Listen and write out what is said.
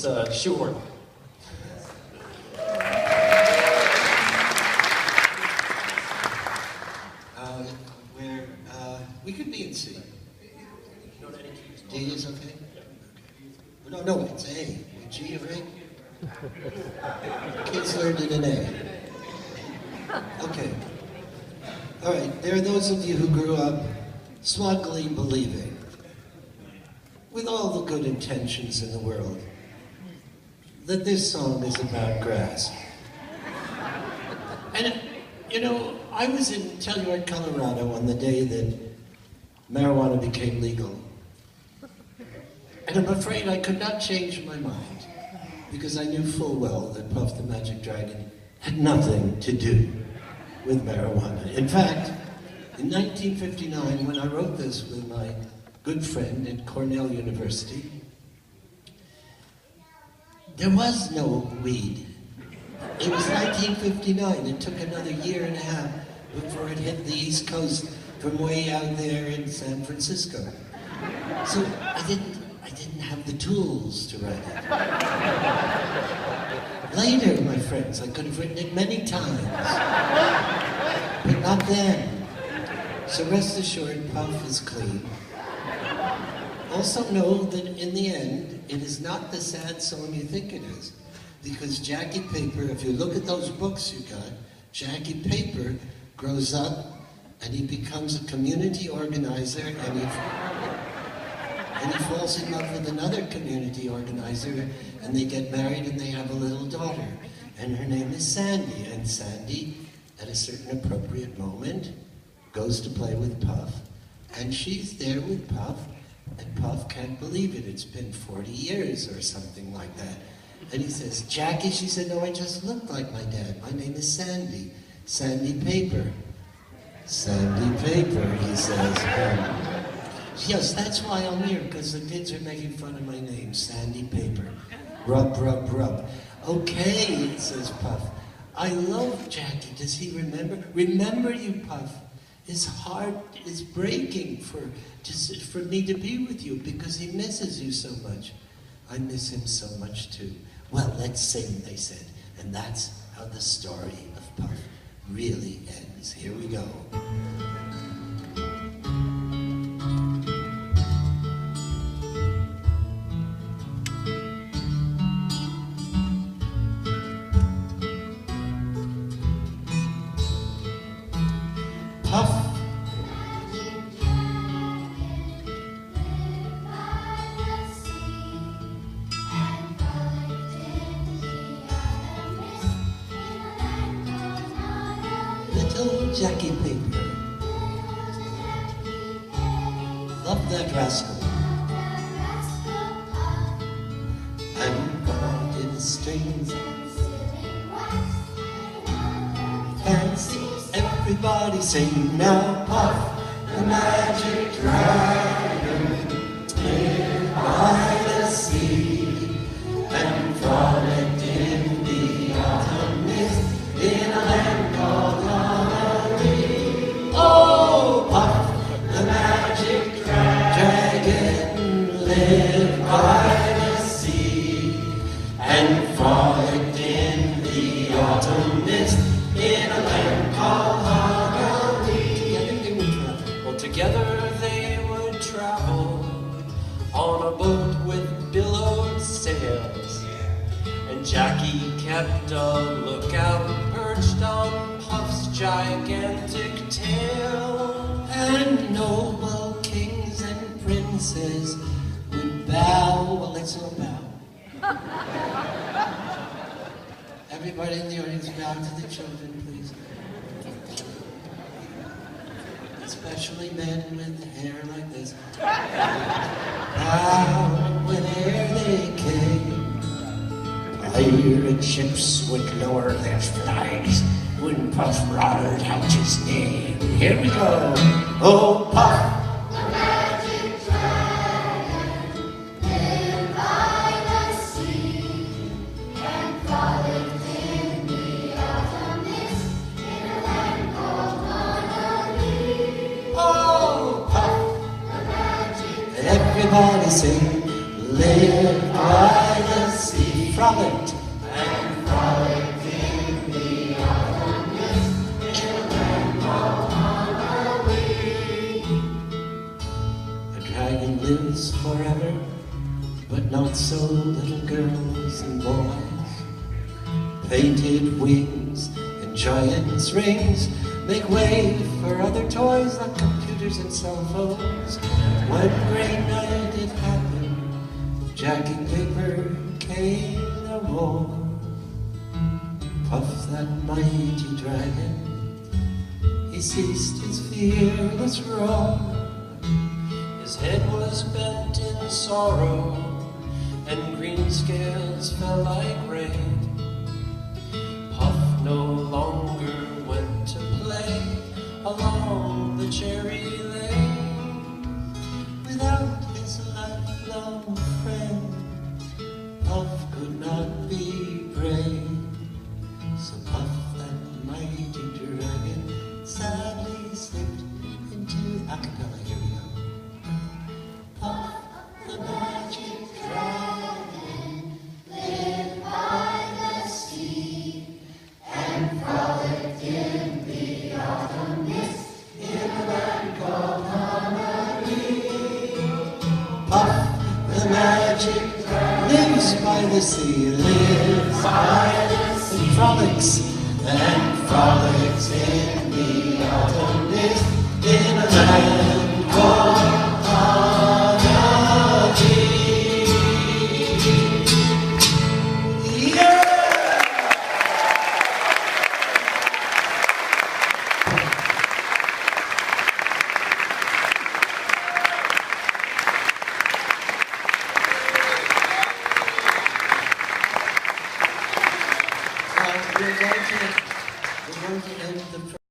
is a shoehorn. We could be in C. D is okay? No, it's A. G, right? Kids learned it in A. Okay. All right, there are those of you who grew up smugly believing, with all the good intentions in the world, that this song is about grass. And, you know, I was in Telluride, Colorado on the day that marijuana became legal. And I'm afraid I could not change my mind, because I knew full well that Puff the Magic Dragon had nothing to do with marijuana. In fact, in 1959, when I wrote this with my good friend at Cornell University, there was no weed. It was 1959. It took another year and a half before it hit the East Coast from way out there in San Francisco. So I didn't have the tools to write it. Later, my friends, I could have written it many times, but not then. So rest assured, Puff is clean. Also know that in the end, it is not the sad song you think it is. Because Jackie Paper, if you look at those books you got, Jackie Paper grows up and he becomes a community organizer and he falls in love with another community organizer and they get married and they have a little daughter. And her name is Sandy. And Sandy, at a certain appropriate moment, goes to play with Puff. And she's there with Puff, and Puff can't believe it. It's been 40 years or something like that. And he says, Jackie, she said, no, I just look like my dad. My name is Sandy. Sandy Paper. Sandy Paper, he says. Yes, that's why I'm here, because the kids are making fun of my name, Sandy Paper. Rub, rub, rub. Okay, says Puff. I love Jackie. Does he remember? Remember you, Puff. His heart is breaking for me to be with you because he misses you so much. I miss him so much too. Well, let's sing, they said. And that's how the story of Puff really ends. Here we go. Puff. Little Jackie Paper. Love that rascal. And garden strings. Fancy everybody sing now. Puff the magic dragon lived by the sea and frolicked in the autumn mist in a land called Yarrow. Oh, Puff the magic dragon lived by the sea and frolicked in the autumn mist in a land called Yarrow. Well, together they would travel on a boat with billowed sails. And Jackie kept a lookout perched on Puff's gigantic tail. And noble kings and princes would bow. Well, let's all bow. Everybody in the audience bow to the children, please. Especially men with hair like this. Bow whene'er they came. Pirate ships would lower their flags when Puff roared out his name. Here we go. Oh, Puff. The magic dragon lived by the sea and frolicked in the autumn mist in a land called Yarrow. Oh, Puff. The magic Everybody sing. Live by the sea. frolicked. And frolicked in the autumn mist in a land called Honolulu. A dragon lives forever, but not so little girls and boys. Painted wings and giant's rings make way for other toys like computers and cell phones. One great night it happened, Jackie Paper came no more. Puff, that mighty dragon, he ceased his fearless roar. His head was bent in sorrow, and green scales fell like rain. Puff no longer went to play along the cherry lane. Without his lifelong friend, Puff could not be brave. So Puff, that mighty dragon, sadly slipped into acapella. Here we go. Puff, the magic dragon, Lived by the sea and frolicked in the autumn mist in a land called Honolulu. Puff, the magic dragon, lives by the sea, lives by the sea, and frolics in the autumn mist in a land called Honolulu. Yeah! We're going to end the